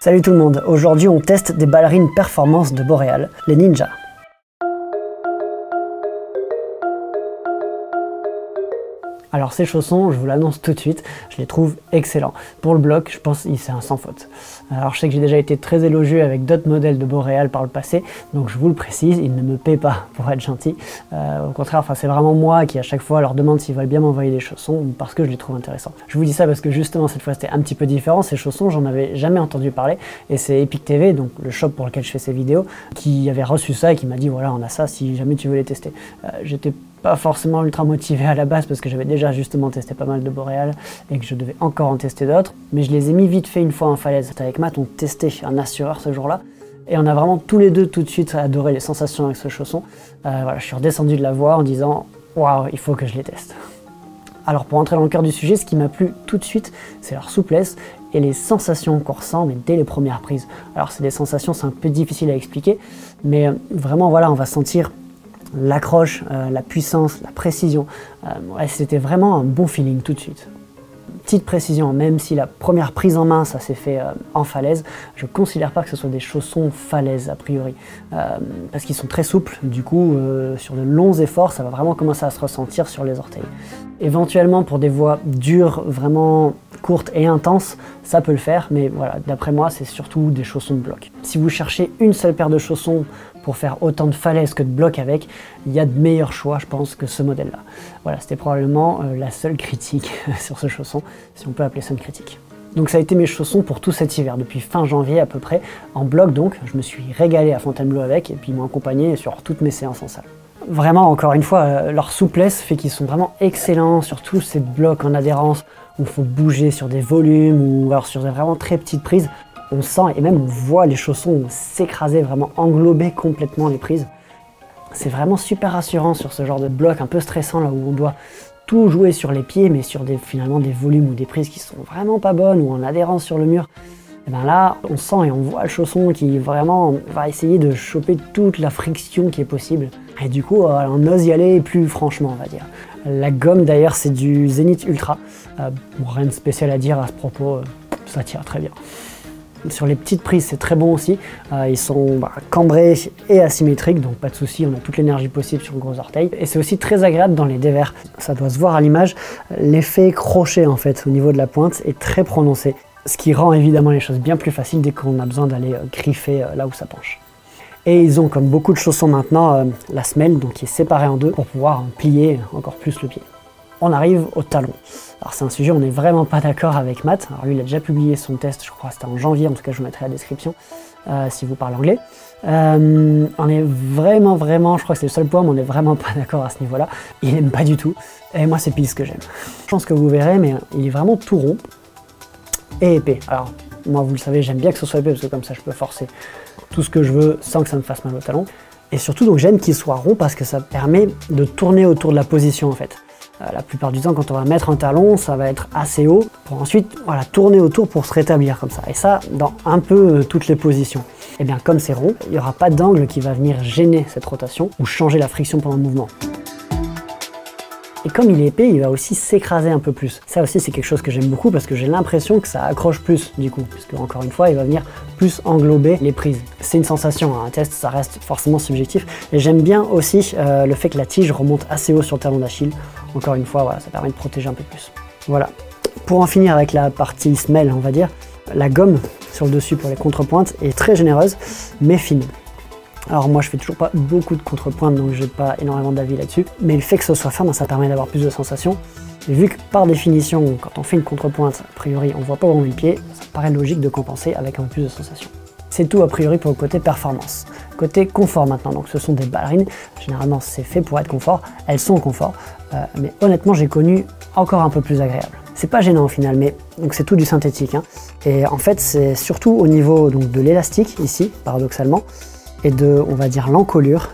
Salut tout le monde, aujourd'hui on teste des ballerines performance de Boreal, les Ninja. Alors ces chaussons, je vous l'annonce tout de suite, je les trouve excellents. Pour le bloc, je pense que c'est un sans faute. Alors je sais que j'ai déjà été très élogieux avec d'autres modèles de Boreal par le passé, donc je vous le précise, ils ne me paient pas pour être gentil. Au contraire, c'est vraiment moi qui à chaque fois leur demande s'ils veulent bien m'envoyer des chaussons parce que je les trouve intéressants. Je vous dis ça parce que justement cette fois c'était un petit peu différent, ces chaussons j'en avais jamais entendu parler et c'est Epic TV, donc le shop pour lequel je fais ces vidéos, qui avait reçu ça et qui m'a dit voilà on a ça si jamais tu veux les tester. J'étais pas forcément ultra motivé à la base parce que j'avais déjà justement testé pas mal de Boreal et que je devais encore en tester d'autres, mais je les ai mis vite fait une fois en falaise. Avec Matt on testait un assureur ce jour-là et on a vraiment tous les deux tout de suite adoré les sensations avec ce chausson. Voilà, je suis redescendu de la voie en disant waouh, il faut que je les teste. Alors pour entrer dans le cœur du sujet, ce qui m'a plu tout de suite, c'est leur souplesse et les sensations qu'on ressent mais dès les premières prises. Alors c'est des sensations, c'est un peu difficile à expliquer, mais vraiment voilà, on va sentir l'accroche, la puissance, la précision. Ouais, c'était vraiment un bon feeling tout de suite. Petite précision, même si la première prise en main ça s'est fait en falaise, je ne considère pas que ce soit des chaussons falaise a priori, parce qu'ils sont très souples, du coup sur de longs efforts ça va vraiment commencer à se ressentir sur les orteils. Éventuellement pour des voies dures, vraiment courtes et intenses, ça peut le faire, mais voilà, d'après moi c'est surtout des chaussons de bloc. Si vous cherchez une seule paire de chaussons pour faire autant de falaises que de blocs avec, il y a de meilleurs choix je pense que ce modèle là. Voilà, c'était probablement la seule critique sur ce chausson, si on peut appeler ça une critique. Donc ça a été mes chaussons pour tout cet hiver, depuis fin janvier à peu près, en bloc donc, je me suis régalé à Fontainebleau avec, et puis ils m'ont accompagné sur toutes mes séances en salle. Vraiment, encore une fois, leur souplesse fait qu'ils sont vraiment excellents sur tous ces blocs en adhérence, où il faut bouger sur des volumes, ou alors sur des vraiment très petites prises. On sent et même on voit les chaussons s'écraser, vraiment englober complètement les prises. C'est vraiment super rassurant sur ce genre de bloc un peu stressant là où on doit tout jouer sur les pieds mais sur finalement des volumes ou des prises qui sont vraiment pas bonnes ou en adhérence sur le mur. Et bien là on sent et on voit le chausson qui vraiment va essayer de choper toute la friction qui est possible. Et du coup on ose y aller plus franchement on va dire. La gomme d'ailleurs c'est du Zenith Ultra. Bon, rien de spécial à dire à ce propos, ça tire très bien. Sur les petites prises, c'est très bon aussi. Ils sont cambrés et asymétriques, donc pas de souci, on a toute l'énergie possible sur le gros orteil. Et c'est aussi très agréable dans les dévers. Ça doit se voir à l'image. L'effet crochet en fait au niveau de la pointe est très prononcé, ce qui rend évidemment les choses bien plus faciles dès qu'on a besoin d'aller griffer là où ça penche. Et ils ont, comme beaucoup de chaussons maintenant, la semelle donc qui est séparée en deux pour pouvoir plier encore plus le pied. On arrive au talon. Alors c'est un sujet où on n'est vraiment pas d'accord avec Matt. Alors lui il a déjà publié son test, je crois c'était en janvier, en tout cas je vous mettrai la description si vous parlez anglais. On est vraiment, je crois que c'est le seul point, mais on n'est vraiment pas d'accord à ce niveau-là. Il n'aime pas du tout, et moi c'est pile ce que j'aime. Je pense que vous verrez, mais il est vraiment tout rond et épais. Alors moi vous le savez, j'aime bien que ce soit épais parce que comme ça je peux forcer tout ce que je veux sans que ça me fasse mal au talon. Et surtout donc j'aime qu'il soit rond parce que ça permet de tourner autour de la position en fait. La plupart du temps, quand on va mettre un talon, ça va être assez haut pour ensuite voilà, tourner autour pour se rétablir comme ça. Et ça, dans un peu toutes les positions. Et bien, comme c'est rond, il n'y aura pas d'angle qui va venir gêner cette rotation ou changer la friction pendant le mouvement. Et comme il est épais, il va aussi s'écraser un peu plus. Ça aussi, c'est quelque chose que j'aime beaucoup parce que j'ai l'impression que ça accroche plus du coup. Puisque encore une fois, il va venir plus englober les prises. C'est une sensation, hein. Un test, ça reste forcément subjectif. Et j'aime bien aussi le fait que la tige remonte assez haut sur le talon d'Achille. Encore une fois, voilà, ça permet de protéger un peu plus. Voilà. Pour en finir avec la partie semelle, on va dire, la gomme sur le dessus pour les contrepointes est très généreuse, mais fine. Alors moi je fais toujours pas beaucoup de contrepointes donc j'ai pas énormément d'avis là-dessus, mais le fait que ce soit fin, ça permet d'avoir plus de sensations. Et vu que par définition quand on fait une contrepointe, a priori on voit pas où on met le pied, ça paraît logique de compenser avec un peu plus de sensations. C'est tout a priori pour le côté performance. Côté confort maintenant, donc ce sont des ballerines, généralement c'est fait pour être confort, elles sont confort, mais honnêtement j'ai connu encore un peu plus agréable. C'est pas gênant au final, mais donc c'est tout du synthétique, hein. Et en fait c'est surtout au niveau donc, de l'élastique ici, paradoxalement, et de, on va dire, l'encolure,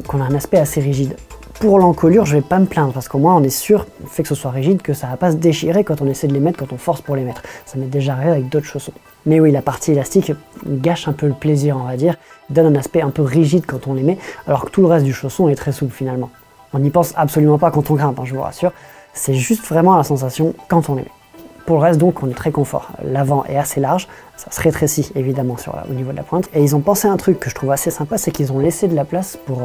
qu'on a un aspect assez rigide. Pour l'encolure, je vais pas me plaindre, parce qu'au moins on est sûr, le fait que ce soit rigide, que ça va pas se déchirer quand on essaie de les mettre, quand on force pour les mettre. Ça m'est déjà arrivé avec d'autres chaussons. Mais oui, la partie élastique gâche un peu le plaisir, on va dire, donne un aspect un peu rigide quand on les met, alors que tout le reste du chausson est très souple finalement. On n'y pense absolument pas quand on grimpe, hein, je vous rassure, c'est juste vraiment la sensation quand on les met. Pour le reste, donc, on est très confort. L'avant est assez large, ça se rétrécit évidemment au niveau de la pointe. Et ils ont pensé à un truc que je trouve assez sympa, c'est qu'ils ont laissé de la place pour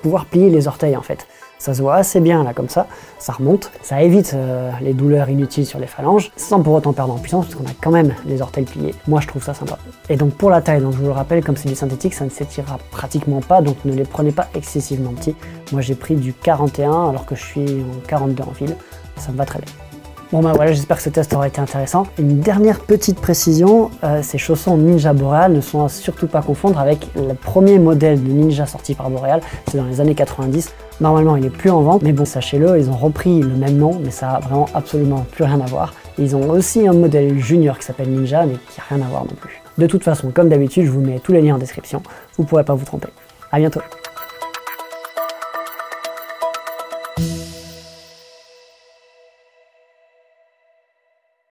pouvoir plier les orteils en fait. Ça se voit assez bien là comme ça remonte, ça évite les douleurs inutiles sur les phalanges, sans pour autant perdre en puissance, parce qu'on a quand même les orteils pliés. Moi je trouve ça sympa. Et donc pour la taille, donc je vous le rappelle, comme c'est du synthétique, ça ne s'étirera pratiquement pas, donc ne les prenez pas excessivement petits. Moi j'ai pris du 41 alors que je suis en 42 en fil, ça me va très bien. Bon bah voilà, j'espère que ce test aura été intéressant. Une dernière petite précision, ces chaussons Ninja Boreal ne sont surtout pas confondre avec le premier modèle de Ninja sorti par Boreal, c'est dans les années 90. Normalement il n'est plus en vente, mais bon sachez-le, ils ont repris le même nom, mais ça a vraiment absolument plus rien à voir. Ils ont aussi un modèle junior qui s'appelle Ninja, mais qui n'a rien à voir non plus. De toute façon, comme d'habitude, je vous mets tous les liens en description, vous ne pourrez pas vous tromper. A bientôt.